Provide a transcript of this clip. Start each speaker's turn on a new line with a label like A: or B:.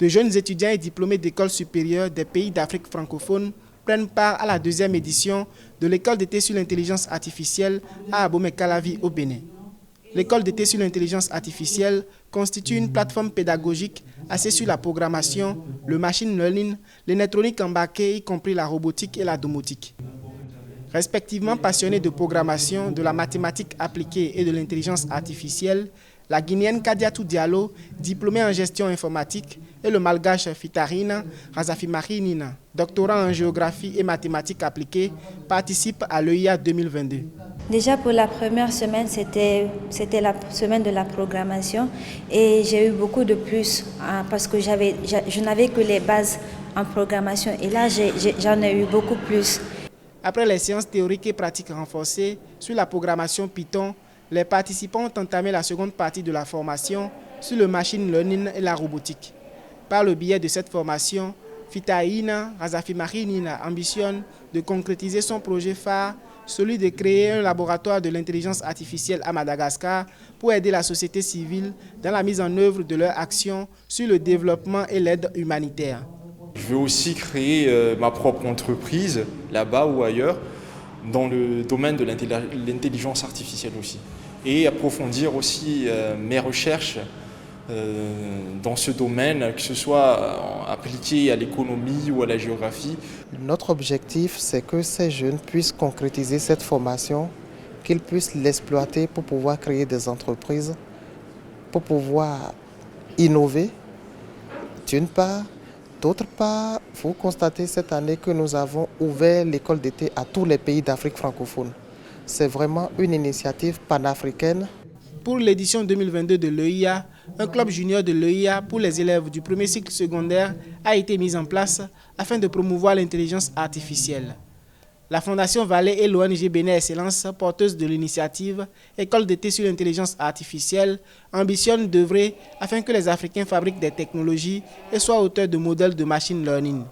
A: De jeunes étudiants et diplômés d'écoles supérieures des pays d'Afrique francophone prennent part à la 2e édition de l'école d'été sur l'intelligence artificielle à Abomey-Calavi au Bénin. L'école d'été sur l'intelligence artificielle constitue une plateforme pédagogique axée sur la programmation, le machine learning, l'électronique embarquée, y compris la robotique et la domotique. Respectivement passionnée de programmation, de la mathématique appliquée et de l'intelligence artificielle, la Guinéenne Kadiatou Diallo, diplômée en gestion informatique, et le Malgache Fitarina Razafimari Nina, doctorant en géographie et mathématiques appliquées, participent à l'EIA 2022.
B: Déjà pour la première semaine, c'était la semaine de la programmation et j'ai eu beaucoup de plus parce que je n'avais que les bases en programmation et là j'en ai eu beaucoup plus.
A: Après les séances théoriques et pratiques renforcées sur la programmation Python, les participants ont entamé la seconde partie de la formation sur le machine learning et la robotique. Par le biais de cette formation, Fitaïna Razafimari Nina ambitionne de concrétiser son projet phare, celui de créer un laboratoire de l'intelligence artificielle à Madagascar pour aider la société civile dans la mise en œuvre de leurs actions sur le développement et l'aide humanitaire.
C: Je veux aussi créer ma propre entreprise là-bas ou ailleurs dans le domaine de l'intelligence artificielle aussi et approfondir aussi mes recherches dans ce domaine, que ce soit appliqué à l'économie ou à la géographie.
D: Notre objectif, c'est que ces jeunes puissent concrétiser cette formation, qu'ils puissent l'exploiter pour pouvoir créer des entreprises, pour pouvoir innover, d'une part. D'autre part, il faut constater cette année que nous avons ouvert l'école d'été à tous les pays d'Afrique francophone. C'est vraiment une initiative panafricaine.
A: Pour l'édition 2022 de l'EIA, un club junior de l'EIA pour les élèves du premier cycle secondaire a été mis en place afin de promouvoir l'intelligence artificielle. La Fondation Vallée et l'ONG Bénin Excellence, porteuse de l'initiative École d'été sur l'intelligence artificielle, ambitionnent d'œuvrer afin que les Africains fabriquent des technologies et soient auteurs de modèles de machine learning.